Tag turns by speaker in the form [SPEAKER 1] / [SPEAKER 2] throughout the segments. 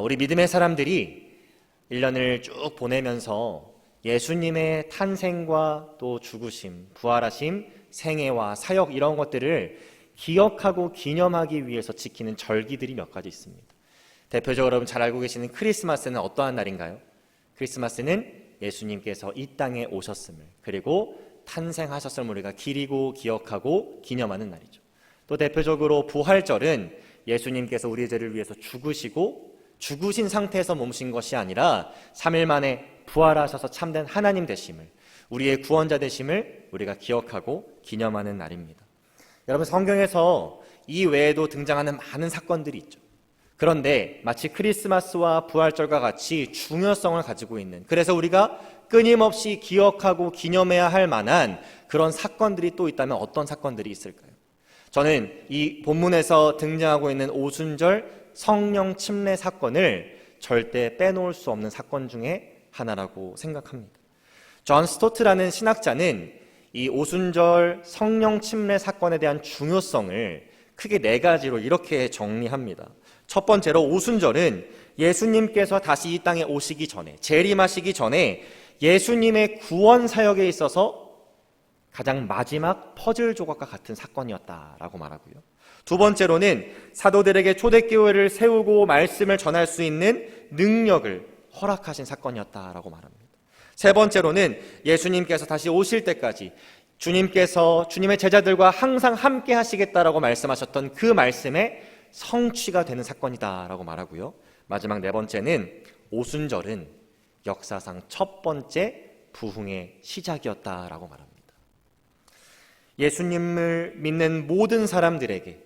[SPEAKER 1] 우리 믿음의 사람들이 1년을 쭉 보내면서 예수님의 탄생과 또 죽으심, 부활하심, 생애와 사역 이런 것들을 기억하고 기념하기 위해서 지키는 절기들이 몇 가지 있습니다. 대표적으로 여러분 잘 알고 계시는 크리스마스는 어떠한 날인가요? 크리스마스는 예수님께서 이 땅에 오셨음을, 그리고 탄생하셨음을 우리가 기리고 기억하고 기념하는 날이죠. 또 대표적으로 부활절은 예수님께서 우리의 죄를 위해서 죽으시고 죽으신 상태에서 몸신 것이 아니라 3일 만에 부활하셔서 참된 하나님 되심을, 우리의 구원자 되심을 우리가 기억하고 기념하는 날입니다. 여러분, 성경에서 이 외에도 등장하는 많은 사건들이 있죠. 그런데 마치 크리스마스와 부활절과 같이 중요성을 가지고 있는, 그래서 우리가 끊임없이 기억하고 기념해야 할 만한 그런 사건들이 또 있다면 어떤 사건들이 있을까요? 저는 이 본문에서 등장하고 있는 오순절 성령 침례 사건을 절대 빼놓을 수 없는 사건 중에 하나라고 생각합니다. 존 스토트라는 신학자는 이 오순절 성령 침례 사건에 대한 중요성을 크게 4가지로 이렇게 정리합니다. 첫 번째로, 오순절은 예수님께서 다시 이 땅에 오시기 전에, 재림하시기 전에 예수님의 구원 사역에 있어서 가장 마지막 퍼즐 조각과 같은 사건이었다라고 말하고요. 두 번째로는 사도들에게 초대교회를 세우고 말씀을 전할 수 있는 능력을 허락하신 사건이었다라고 말합니다. 세 번째로는 예수님께서 다시 오실 때까지 주님께서 주님의 제자들과 항상 함께 하시겠다라고 말씀하셨던 그 말씀의 성취가 되는 사건이다라고 말하고요. 마지막 4번째는 오순절은 역사상 첫 번째 부흥의 시작이었다라고 말합니다. 예수님을 믿는 모든 사람들에게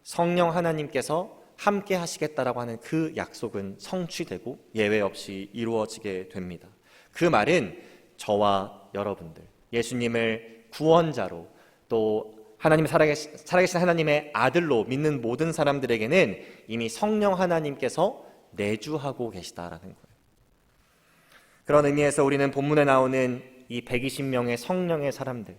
[SPEAKER 1] 성령 하나님께서 함께 하시겠다라고 하는 그 약속은 성취되고 예외 없이 이루어지게 됩니다. 그 말은 저와 여러분들, 예수님을 구원자로, 또 하나님 살아계신 하나님의 아들로 믿는 모든 사람들에게는 이미 성령 하나님께서 내주하고 계시다라는 거예요. 그런 의미에서 우리는 본문에 나오는 이 120명의 성령의 사람들,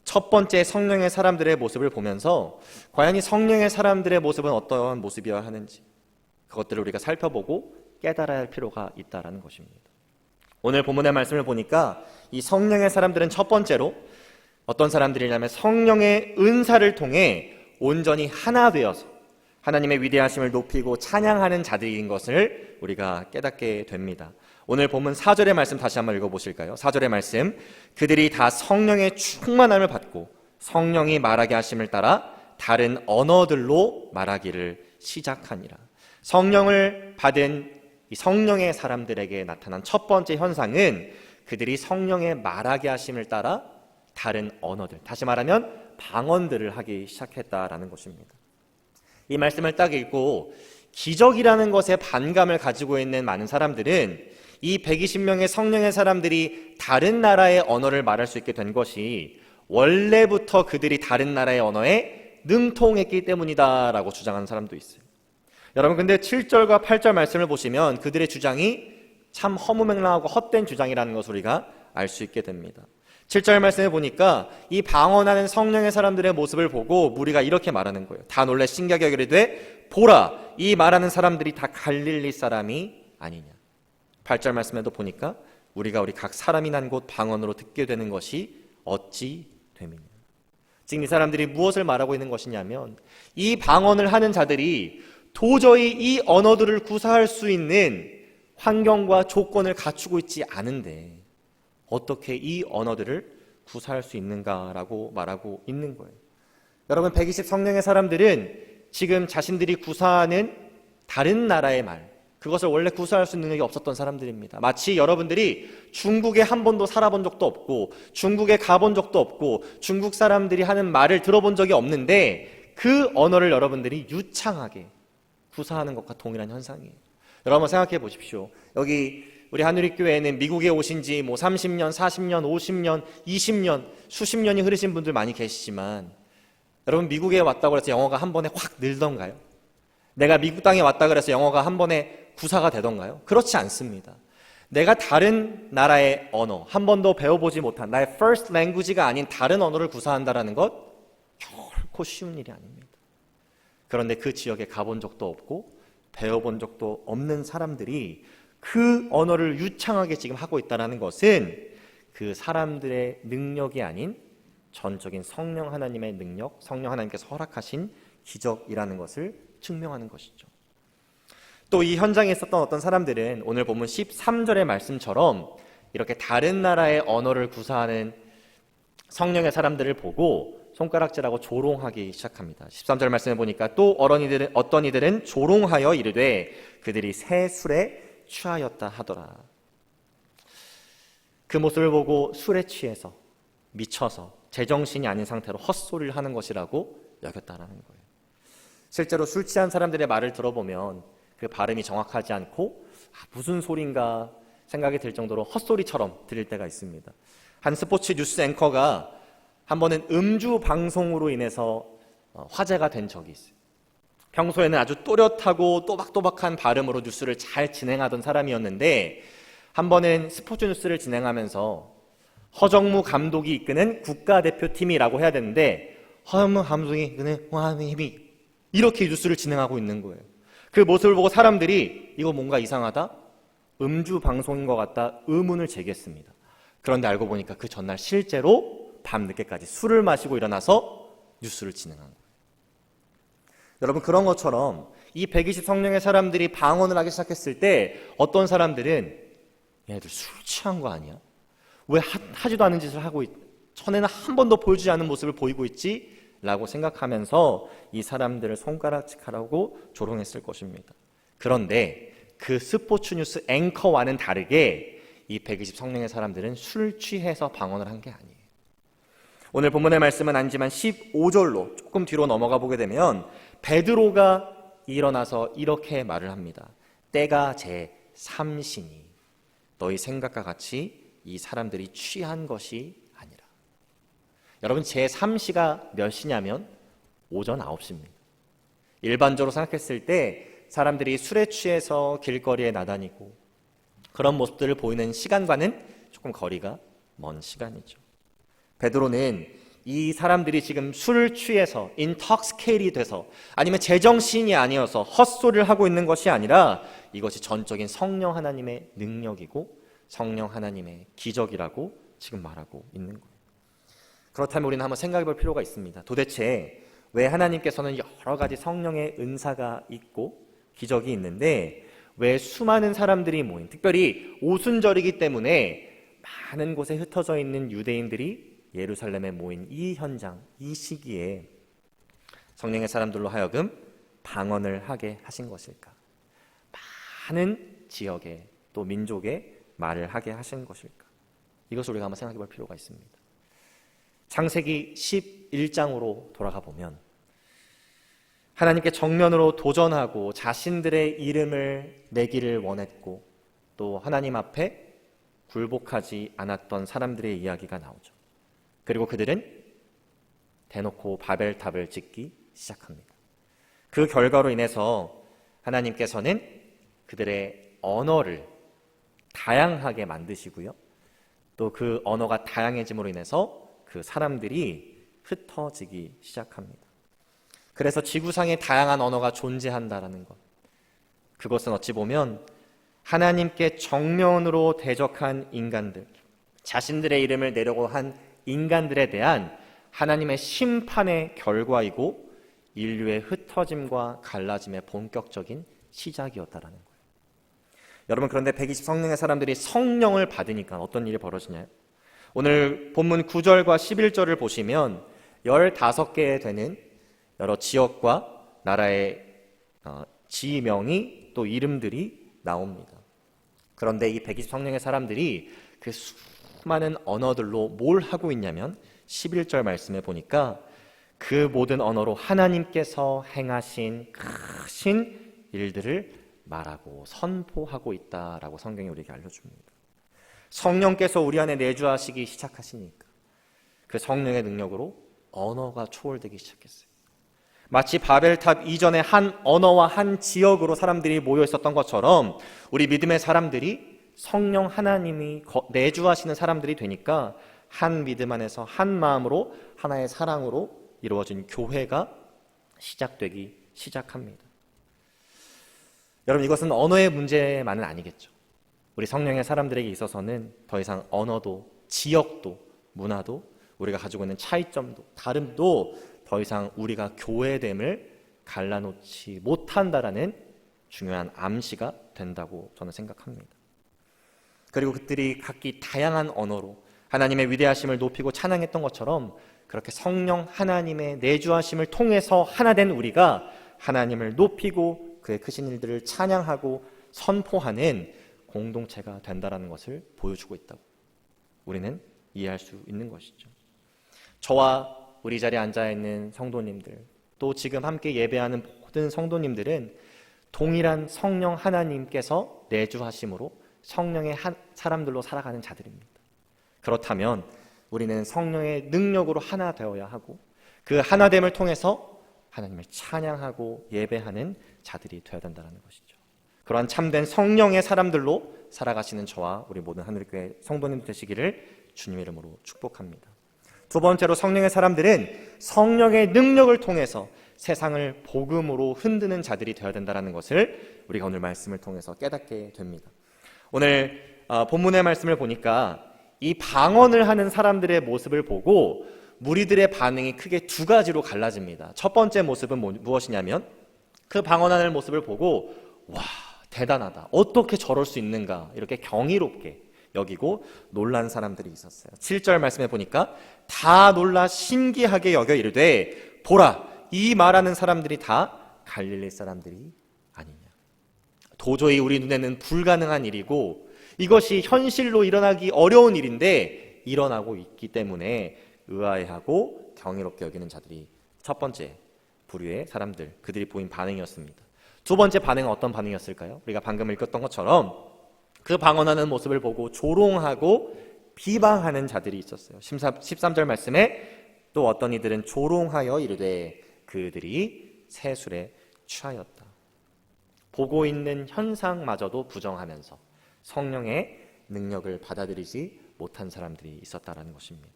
[SPEAKER 1] 첫 번째 성령의 사람들의 모습을 보면서 과연 이 성령의 사람들의 모습은 어떠한 모습이어야 하는지, 그것들을 우리가 살펴보고 깨달아야 할 필요가 있다는 것입니다. 오늘 본문의 말씀을 보니까 이 성령의 사람들은 첫 번째로 어떤 사람들이냐면 성령의 은사를 통해 온전히 하나 되어서 하나님의 위대하심을 높이고 찬양하는 자들인 것을 우리가 깨닫게 됩니다. 오늘 본문 4절의 말씀 다시 한번 읽어보실까요? 4절의 말씀, 그들이 다 성령의 충만함을 받고 성령이 말하게 하심을 따라 다른 언어들로 말하기를 시작하니라. 성령을 받은 이 성령의 사람들에게 나타난 첫 번째 현상은 그들이 성령의 말하게 하심을 따라 다른 언어들, 다시 말하면 방언들을 하기 시작했다라는 것입니다. 이 말씀을 딱 읽고 기적이라는 것에 반감을 가지고 있는 많은 사람들은 이 120명의 성령의 사람들이 다른 나라의 언어를 말할 수 있게 된 것이 원래부터 그들이 다른 나라의 언어에 능통했기 때문이다라고 주장하는 사람도 있어요. 여러분, 근데 7절과 8절 말씀을 보시면 그들의 주장이 참 허무맹랑하고 헛된 주장이라는 것을 우리가 알 수 있게 됩니다. 7절 말씀에 보니까 이 방언하는 성령의 사람들의 모습을 보고 무리가 이렇게 말하는 거예요. 다 놀라 신기하게 여기되 보라, 이 말하는 사람들이 다 갈릴리 사람이 아니냐. 8절 말씀에도 보니까 우리 각 사람이 난 곳 방언으로 듣게 되는 것이 어찌 됨이냐. 지금 이 사람들이 무엇을 말하고 있는 것이냐면 이 방언을 하는 자들이 도저히 이 언어들을 구사할 수 있는 환경과 조건을 갖추고 있지 않은데 어떻게 이 언어들을 구사할 수 있는가라고 말하고 있는 거예요. 여러분, 120 성령의 사람들은 지금 자신들이 구사하는 다른 나라의 말, 그것을 원래 구사할 수 있는 능력이 없었던 사람들입니다. 마치 여러분들이 중국에 한 번도 살아본 적도 없고 중국에 가본 적도 없고 중국 사람들이 하는 말을 들어본 적이 없는데 그 언어를 여러분들이 유창하게 구사하는 것과 동일한 현상이에요. 여러분 생각해 보십시오. 여기 우리 하누리교회에는 미국에 오신 지 30년, 40년, 50년, 20년, 수십 년이 흐르신 분들 많이 계시지만 여러분, 미국에 왔다고 해서 영어가 한 번에 확 늘던가요? 내가 미국 땅에 왔다 그래서 영어가 한 번에 구사가 되던가요? 그렇지 않습니다. 내가 다른 나라의 언어, 한 번도 배워보지 못한 나의 first language가 아닌 다른 언어를 구사한다는 것 결코 쉬운 일이 아닙니다. 그런데 그 지역에 가본 적도 없고 배워본 적도 없는 사람들이 그 언어를 유창하게 지금 하고 있다는 것은 그 사람들의 능력이 아닌 전적인 성령 하나님의 능력, 성령 하나님께서 허락하신 기적이라는 것을 증명하는 것이죠. 또 이 현장에 있었던 어떤 사람들은 오늘 본문 13절의 말씀처럼 이렇게 다른 나라의 언어를 구사하는 성령의 사람들을 보고 손가락질하고 조롱하기 시작합니다. 13절 말씀에 보니까 또 어떤 이들은 조롱하여 이르되 그들이 새 술에 취하였다 하더라. 그 모습을 보고 술에 취해서 미쳐서 제정신이 아닌 상태로 헛소리를 하는 것이라고 여겼다라는 거예요. 실제로 술 취한 사람들의 말을 들어보면 그 발음이 정확하지 않고 무슨 소린가 생각이 들 정도로 헛소리처럼 들릴 때가 있습니다. 한 스포츠 뉴스 앵커가 한 번은 음주 방송으로 인해서 화제가 된 적이 있어요. 평소에는 아주 또렷하고 또박또박한 발음으로 뉴스를 잘 진행하던 사람이었는데 한 번은 스포츠 뉴스를 진행하면서 허정무 감독이 이끄는 국가대표팀이라고 해야 되는데 허정무 감독이 이끄는 와미미 이렇게 뉴스를 진행하고 있는 거예요. 그 모습을 보고 사람들이 이거 뭔가 이상하다? 음주 방송인 것 같다? 의문을 제기했습니다. 그런데 알고 보니까 그 전날 실제로 밤늦게까지 술을 마시고 일어나서 뉴스를 진행한 거예요. 여러분, 그런 것처럼 이 120 성령의 사람들이 방언을 하기 시작했을 때 어떤 사람들은 얘네들 술 취한 거 아니야? 왜 하지도 않은 짓을 하고 전에는 한 번도 보여주지 않은 모습을 보이고 있지? 라고 생각하면서 이 사람들을 손가락질하라고 조롱했을 것입니다. 그런데 그 스포츠 뉴스 앵커와는 다르게 이 120 성령의 사람들은 술 취해서 방언을 한 게 아니에요. 오늘 본문의 말씀은 아니지만 15절로 조금 뒤로 넘어가 보게 되면 베드로가 일어나서 이렇게 말을 합니다. 때가 제 3시니 너희 생각과 같이 이 사람들이 취한 것이 아니라. 여러분, 제 3시가 몇 시냐면 오전 9시입니다. 일반적으로 생각했을 때 사람들이 술에 취해서 길거리에 나다니고 그런 모습들을 보이는 시간과는 조금 거리가 먼 시간이죠. 베드로는 이 사람들이 지금 술을 취해서 인톡스케이트이 돼서 아니면 제정신이 아니어서 헛소리를 하고 있는 것이 아니라 이것이 전적인 성령 하나님의 능력이고 성령 하나님의 기적이라고 지금 말하고 있는 거예요. 그렇다면 우리는 한번 생각해 볼 필요가 있습니다. 도대체 왜 하나님께서는 여러 가지 성령의 은사가 있고 기적이 있는데 왜 수많은 사람들이 모인, 특별히 오순절이기 때문에 많은 곳에 흩어져 있는 유대인들이 예루살렘에 모인 이 현장, 이 시기에 성령의 사람들로 하여금 방언을 하게 하신 것일까? 많은 지역에 또 민족에 말을 하게 하신 것일까? 이것을 우리가 한번 생각해 볼 필요가 있습니다. 창세기 11장으로 돌아가 보면 하나님께 정면으로 도전하고 자신들의 이름을 내기를 원했고 또 하나님 앞에 굴복하지 않았던 사람들의 이야기가 나오죠. 그리고 그들은 대놓고 바벨탑을 짓기 시작합니다. 그 결과로 인해서 하나님께서는 그들의 언어를 다양하게 만드시고요. 또 그 언어가 다양해짐으로 인해서 그 사람들이 흩어지기 시작합니다. 그래서 지구상에 다양한 언어가 존재한다라는 것, 그것은 어찌 보면 하나님께 정면으로 대적한 인간들, 자신들의 이름을 내려고 한 인간들에 대한 하나님의 심판의 결과이고 인류의 흩어짐과 갈라짐의 본격적인 시작이었다라는 거예요. 여러분, 그런데 120 성령의 사람들이 성령을 받으니까 어떤 일이 벌어지냐요? 오늘 본문 9절과 11절을 보시면 15개 되는 여러 지역과 나라의 지명이 또 이름들이 나옵니다. 그런데 이 120 성령의 사람들이 그 수많은 언어들로 뭘 하고 있냐면 11절 말씀에 보니까 그 모든 언어로 하나님께서 행하신 크신 일들을 말하고 선포하고 있다라고 성경이 우리에게 알려줍니다. 성령께서 우리 안에 내주하시기 시작하시니까 그 성령의 능력으로 언어가 초월되기 시작했어요. 마치 바벨탑 이전에 한 언어와 한 지역으로 사람들이 모여 있었던 것처럼 우리 믿음의 사람들이 성령 하나님이 내주하시는 사람들이 되니까 한 믿음 안에서 한 마음으로 하나의 사랑으로 이루어진 교회가 시작되기 시작합니다. 여러분, 이것은 언어의 문제만은 아니겠죠. 우리 성령의 사람들에게 있어서는 더 이상 언어도 지역도 문화도 우리가 가지고 있는 차이점도 다름도 더 이상 우리가 교회됨을 갈라놓지 못한다라는 중요한 암시가 된다고 저는 생각합니다. 그리고 그들이 각기 다양한 언어로 하나님의 위대하심을 높이고 찬양했던 것처럼 그렇게 성령 하나님의 내주하심을 통해서 하나 된 우리가 하나님을 높이고 그의 크신 일들을 찬양하고 선포하는 공동체가 된다는 것을 보여주고 있다고 우리는 이해할 수 있는 것이죠. 저와 우리 자리에 앉아있는 성도님들, 또 지금 함께 예배하는 모든 성도님들은 동일한 성령 하나님께서 내주하심으로 성령의 사람들로 살아가는 자들입니다. 그렇다면 우리는 성령의 능력으로 하나 되어야 하고 그 하나됨을 통해서 하나님을 찬양하고 예배하는 자들이 되어야 된다는 것이죠. 그러한 참된 성령의 사람들로 살아가시는 저와 우리 모든 하늘교회 성도님 되시기를 주님의 이름으로 축복합니다. 두 번째로, 성령의 사람들은 성령의 능력을 통해서 세상을 복음으로 흔드는 자들이 되어야 된다는 것을 우리가 오늘 말씀을 통해서 깨닫게 됩니다. 오늘 본문의 말씀을 보니까 이 방언을 하는 사람들의 모습을 보고 무리들의 반응이 크게 두 가지로 갈라집니다. 첫 번째 모습은 무엇이냐면 그 방언하는 모습을 보고 와, 대단하다, 어떻게 저럴 수 있는가, 이렇게 경이롭게 여기고 놀란 사람들이 있었어요. 7절 말씀에 보니까 다 놀라 신기하게 여겨 이르되 보라, 이 말하는 사람들이 다 갈릴리 사람들이 아니냐. 도저히 우리 눈에는 불가능한 일이고 이것이 현실로 일어나기 어려운 일인데 일어나고 있기 때문에 의아해하고 경이롭게 여기는 자들이 첫 번째 부류의 사람들, 그들이 보인 반응이었습니다. 두 번째 반응은 어떤 반응이었을까요? 우리가 방금 읽었던 것처럼 그 방언하는 모습을 보고 조롱하고 비방하는 자들이 있었어요. 13절 말씀에 또 어떤 이들은 조롱하여 이르되 그들이 세술에 취하였다. 보고 있는 현상마저도 부정하면서 성령의 능력을 받아들이지 못한 사람들이 있었다는 것입니다.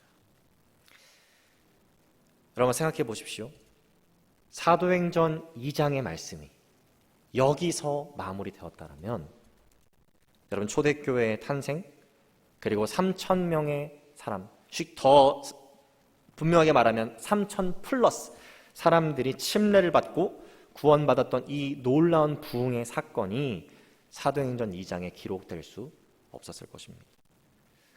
[SPEAKER 1] 여러분 생각해 보십시오. 사도행전 2장의 말씀이 여기서 마무리되었다면 여러분 초대교회의 탄생 그리고 3,000명의 사람, 더 분명하게 말하면 3,000 플러스 사람들이 침례를 받고 구원받았던 이 놀라운 부흥의 사건이 사도행전 2장에 기록될 수 없었을 것입니다.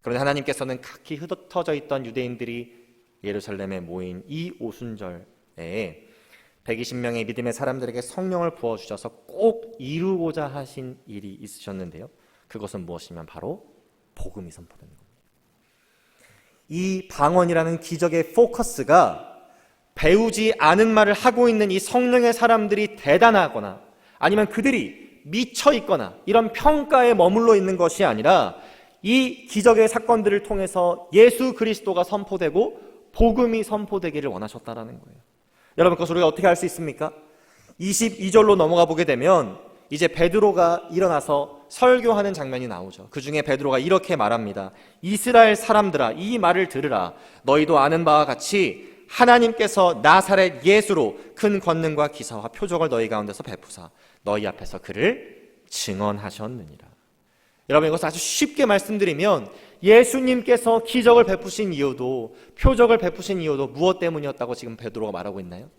[SPEAKER 1] 그런데 하나님께서는 각기 흩어져 있던 유대인들이 예루살렘에 모인 이 오순절에 120명의 믿음의 사람들에게 성령을 부어주셔서 꼭 이루고자 하신 일이 있으셨는데요. 그것은 무엇이냐면 바로 복음이 선포되는 겁니다. 이 방언이라는 기적의 포커스가 배우지 않은 말을 하고 있는 이 성령의 사람들이 대단하거나 아니면 그들이 미쳐 있거나 이런 평가에 머물러 있는 것이 아니라 이 기적의 사건들을 통해서 예수 그리스도가 선포되고 복음이 선포되기를 원하셨다라는 거예요. 여러분, 그것을 우리가 어떻게 알 수 있습니까? 22절로 넘어가 보게 되면 이제 베드로가 일어나서 설교하는 장면이 나오죠. 그 중에 베드로가 이렇게 말합니다. 이스라엘 사람들아, 이 말을 들으라. 너희도 아는 바와 같이 하나님께서 나사렛 예수로 큰 권능과 기사와 표적을 너희 가운데서 베푸사 너희 앞에서 그를 증언하셨느니라. 여러분, 이것을 아주 쉽게 말씀드리면 예수님께서 기적을 베푸신 이유도 표적을 베푸신 이유도 무엇 때문이었다고 지금 베드로가 말하고 있나요?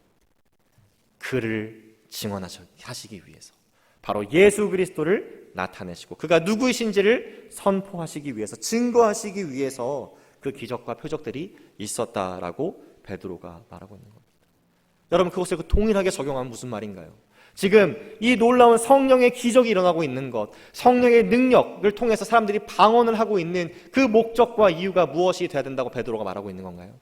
[SPEAKER 1] 그를 증언하시기 위해서, 바로 예수 그리스도를 나타내시고 그가 누구이신지를 선포하시기 위해서, 증거하시기 위해서 그 기적과 표적들이 있었다라고 베드로가 말하고 있는 겁니다. 여러분, 그것을 동일하게 적용하면 무슨 말인가요? 지금 이 놀라운 성령의 기적이 일어나고 있는 것, 성령의 능력을 통해서 사람들이 방언을 하고 있는 그 목적과 이유가 무엇이 돼야 된다고 베드로가 말하고 있는 건가요?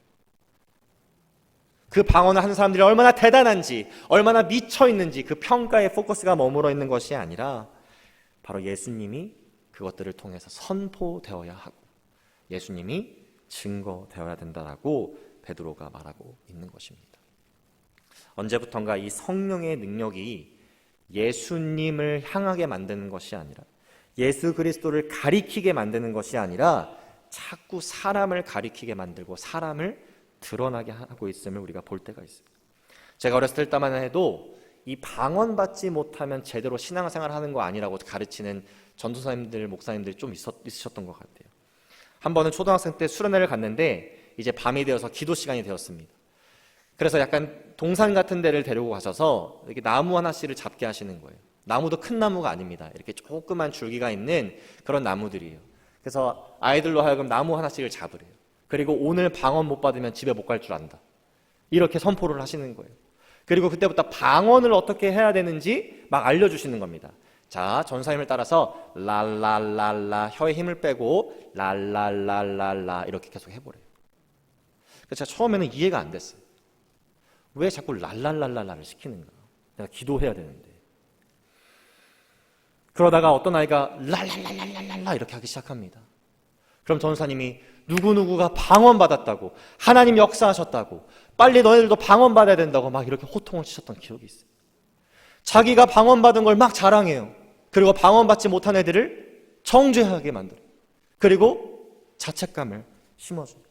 [SPEAKER 1] 그 방언을 하는 사람들이 얼마나 대단한지, 얼마나 미쳐 있는지 그 평가에 포커스가 머물러 있는 것이 아니라 바로 예수님이 그것들을 통해서 선포되어야 하고 예수님이 증거되어야 된다라고 베드로가 말하고 있는 것입니다. 언제부턴가 이 성령의 능력이 예수님을 향하게 만드는 것이 아니라, 예수 그리스도를 가리키게 만드는 것이 아니라 자꾸 사람을 가리키게 만들고 사람을 드러나게 하고 있음을 우리가 볼 때가 있습니다. 제가 어렸을 때만 해도 이 방언받지 못하면 제대로 신앙생활을 하는 거 아니라고 가르치는 전도사님들, 목사님들이 좀 있으셨던 것 같아요. 한 번은 초등학생 때 수련회를 갔는데 이제 밤이 되어서 기도 시간이 되었습니다. 그래서 약간 동산 같은 데를 데리고 가셔서 이렇게 나무 하나씩을 잡게 하시는 거예요. 나무도 큰 나무가 아닙니다. 이렇게 조그만 줄기가 있는 그런 나무들이에요. 그래서 아이들로 하여금 나무 하나씩을 잡으래요. 그리고 오늘 방언 못 받으면 집에 못 갈 줄 안다. 이렇게 선포를 하시는 거예요. 그리고 그때부터 방언을 어떻게 해야 되는지 막 알려주시는 겁니다. 자, 전사님을 따라서 랄랄랄라, 혀에 힘을 빼고 랄랄랄랄라 이렇게 계속 해보래요. 그래서 제가 처음에는 이해가 안 됐어요. 왜 자꾸 랄랄랄랄라를 시키는가? 내가 기도해야 되는데. 그러다가 어떤 아이가 랄랄랄랄랄라 이렇게 하기 시작합니다. 그럼 전사님이 누구누구가 방언 받았다고, 하나님 역사하셨다고, 빨리 너희들도 방언 받아야 된다고 막 이렇게 호통을 치셨던 기억이 있어요. 자기가 방언 받은 걸 막 자랑해요. 그리고 방언 받지 못한 애들을 정죄하게 만들어요. 그리고 자책감을 심어줘요.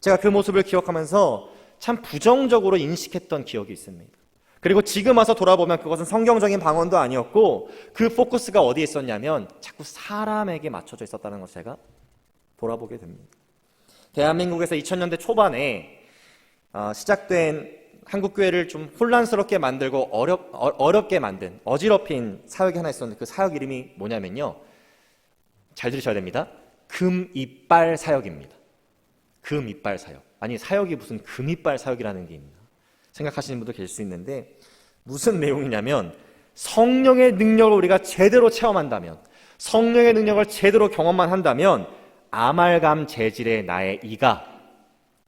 [SPEAKER 1] 제가 그 모습을 기억하면서 참 부정적으로 인식했던 기억이 있습니다. 그리고 지금 와서 돌아보면 그것은 성경적인 방언도 아니었고 그 포커스가 어디에 있었냐면 자꾸 사람에게 맞춰져 있었다는 것을 제가 돌아보게 됩니다. 대한민국에서 2000년대 초반에 시작된 한국교회를 좀 혼란스럽게 만들고 어렵게 만든 어지럽힌 사역이 하나 있었는데 그 사역 이름이 뭐냐면요, 잘 들으셔야 됩니다. 금이빨 사역입니다. 금이빨 사역. 아니, 사역이 무슨 금이빨 사역이라는 게 있나 생각하시는 분도 계실 수 있는데, 무슨 내용이냐면 성령의 능력을 우리가 제대로 체험한다면, 성령의 능력을 제대로 경험만 한다면 아말감 재질의 나의 이가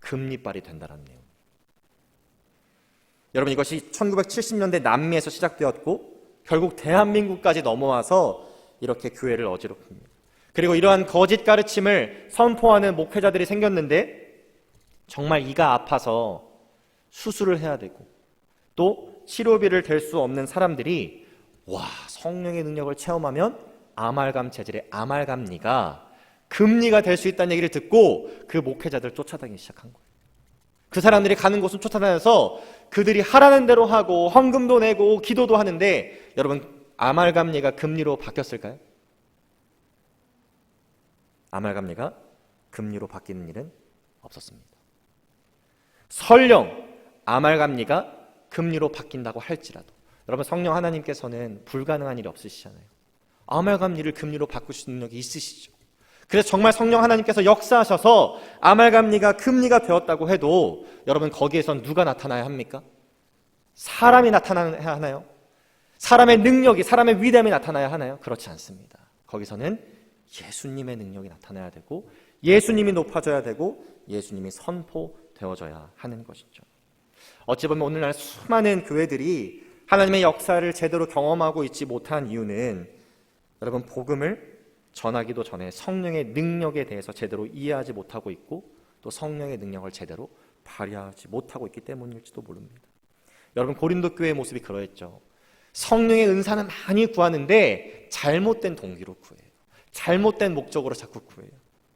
[SPEAKER 1] 금이빨이 된다는 내용. 여러분, 이것이 1970년대 남미에서 시작되었고 결국 대한민국까지 넘어와서 이렇게 교회를 어지럽힙니다. 그리고 이러한 거짓 가르침을 선포하는 목회자들이 생겼는데 정말 이가 아파서 수술을 해야 되고 또 치료비를 댈 수 없는 사람들이 와, 성령의 능력을 체험하면 아말감 재질의 아말감니가 금리가 될 수 있다는 얘기를 듣고 그 목회자들 쫓아다니기 시작한 거예요. 그 사람들이 가는 곳은 쫓아다녀서 그들이 하라는 대로 하고 헌금도 내고 기도도 하는데, 여러분, 아말감리가 금리로 바뀌었을까요? 아말감리가 금리로 바뀌는 일은 없었습니다. 설령 아말감리가 금리로 바뀐다고 할지라도 여러분, 성령 하나님께서는 불가능한 일이 없으시잖아요. 아말감리를 금리로 바꾸시는 능력이 있으시죠. 그래서 정말 성령 하나님께서 역사하셔서 아말감리가 금리가 되었다고 해도 여러분, 거기에선 누가 나타나야 합니까? 사람이 나타나야 하나요? 사람의 능력이, 사람의 위대함이 나타나야 하나요? 그렇지 않습니다. 거기서는 예수님의 능력이 나타나야 되고 예수님이 높아져야 되고 예수님이 선포되어져야 하는 것이죠. 어찌 보면 오늘날 수많은 교회들이 하나님의 역사를 제대로 경험하고 있지 못한 이유는 여러분, 복음을 전하기도 전에 성령의 능력에 대해서 제대로 이해하지 못하고 있고 또 성령의 능력을 제대로 발휘하지 못하고 있기 때문일지도 모릅니다. 여러분, 고린도 교회의 모습이 그러했죠. 성령의 은사는 많이 구하는데 잘못된 동기로 구해요. 잘못된 목적으로 자꾸 구해요.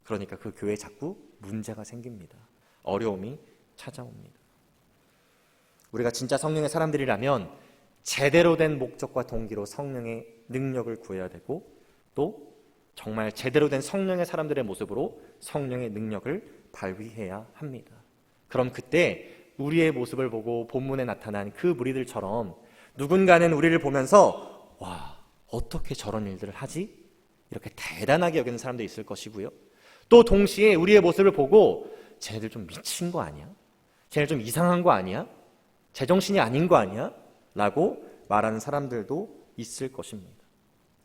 [SPEAKER 1] 그러니까 그 교회에 자꾸 문제가 생깁니다. 어려움이 찾아옵니다. 우리가 진짜 성령의 사람들이라면 제대로 된 목적과 동기로 성령의 능력을 구해야 되고 또 정말 제대로 된 성령의 사람들의 모습으로 성령의 능력을 발휘해야 합니다. 그럼 그때 우리의 모습을 보고 본문에 나타난 그 무리들처럼 누군가는 우리를 보면서 와, 어떻게 저런 일들을 하지? 이렇게 대단하게 여기는 사람도 있을 것이고요. 또 동시에 우리의 모습을 보고 쟤네들 좀 미친 거 아니야? 쟤네들 좀 이상한 거 아니야? 제정신이 아닌 거 아니야? 라고 말하는 사람들도 있을 것입니다.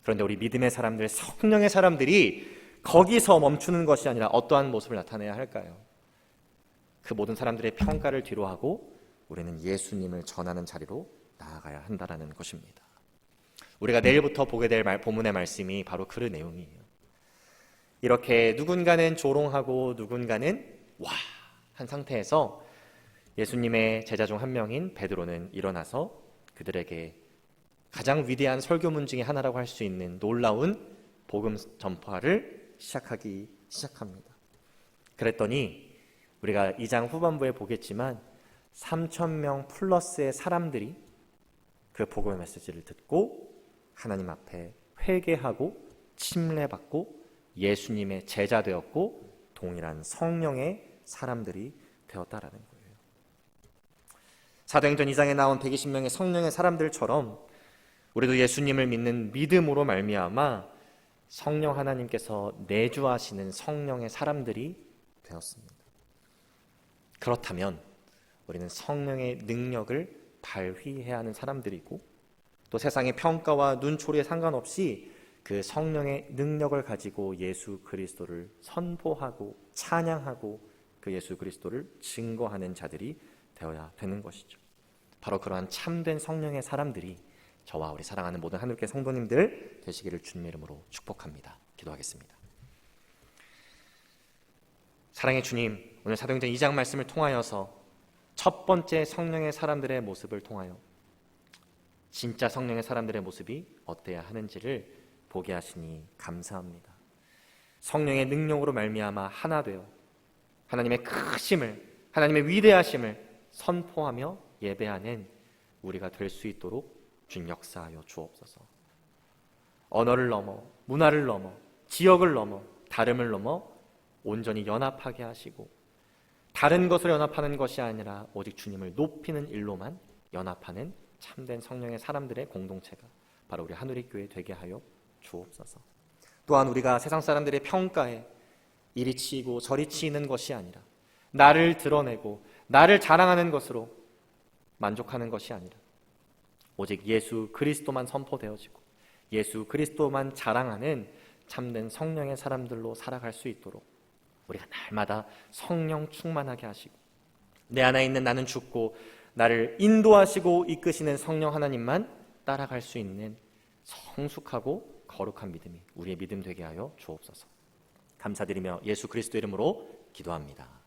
[SPEAKER 1] 그런데 우리 믿음의 사람들, 성령의 사람들이 거기서 멈추는 것이 아니라 어떠한 모습을 나타내야 할까요? 그 모든 사람들의 평가를 뒤로하고 우리는 예수님을 전하는 자리로 나아가야 한다는 것입니다. 우리가 내일부터 보게 될 본문의 말씀이 바로 그 내용이에요. 이렇게 누군가는 조롱하고 누군가는 와! 한 상태에서 예수님의 제자 중 한 명인 베드로는 일어나서 그들에게 가장 위대한 설교문 중에 하나라고 할 수 있는 놀라운 복음 전파를 시작합니다. 그랬더니 우리가 2장 후반부에 보겠지만 3,000명 플러스의 사람들이 그 복음의 메시지를 듣고 하나님 앞에 회개하고 침례받고 예수님의 제자 되었고 동일한 성령의 사람들이 되었다라는 거예요. 사도행전 2장에 나온 120명의 성령의 사람들처럼 우리도 예수님을 믿는 믿음으로 말미암아 성령 하나님께서 내주하시는 성령의 사람들이 되었습니다. 그렇다면 우리는 성령의 능력을 발휘해야 하는 사람들이고 또 세상의 평가와 눈초리에 상관없이 그 성령의 능력을 가지고 예수 그리스도를 선포하고 찬양하고 그 예수 그리스도를 증거하는 자들이 되어야 되는 것이죠. 바로 그러한 참된 성령의 사람들이 저와 우리 사랑하는 모든 하늘교회 성도님들 되시기를 주님의 이름으로 축복합니다. 기도하겠습니다. 사랑의 주님, 오늘 사도행전 2장 말씀을 통하여서 첫 번째 성령의 사람들의 모습을 통하여 진짜 성령의 사람들의 모습이 어때야 하는지를 보게 하시니 감사합니다. 성령의 능력으로 말미암아 하나 되어 하나님의 크심을, 하나님의 위대하심을 선포하며 예배하는 우리가 될 수 있도록 주님 역사하여 주옵소서. 언어를 넘어, 문화를 넘어, 지역을 넘어, 다름을 넘어 온전히 연합하게 하시고 다른 것을 연합하는 것이 아니라 오직 주님을 높이는 일로만 연합하는 참된 성령의 사람들의 공동체가 바로 우리 하늘의 교회 되게 하여 주옵소서. 또한 우리가 세상 사람들의 평가에 이리 치이고 저리 치이는 것이 아니라 나를 드러내고 나를 자랑하는 것으로 만족하는 것이 아니라 오직 예수 그리스도만 선포되어지고 예수 그리스도만 자랑하는 참된 성령의 사람들로 살아갈 수 있도록 우리가 날마다 성령 충만하게 하시고 내 안에 있는 나는 죽고 나를 인도하시고 이끄시는 성령 하나님만 따라갈 수 있는 성숙하고 거룩한 믿음이 우리의 믿음 되게 하여 주옵소서. 감사드리며 예수 그리스도 이름으로 기도합니다.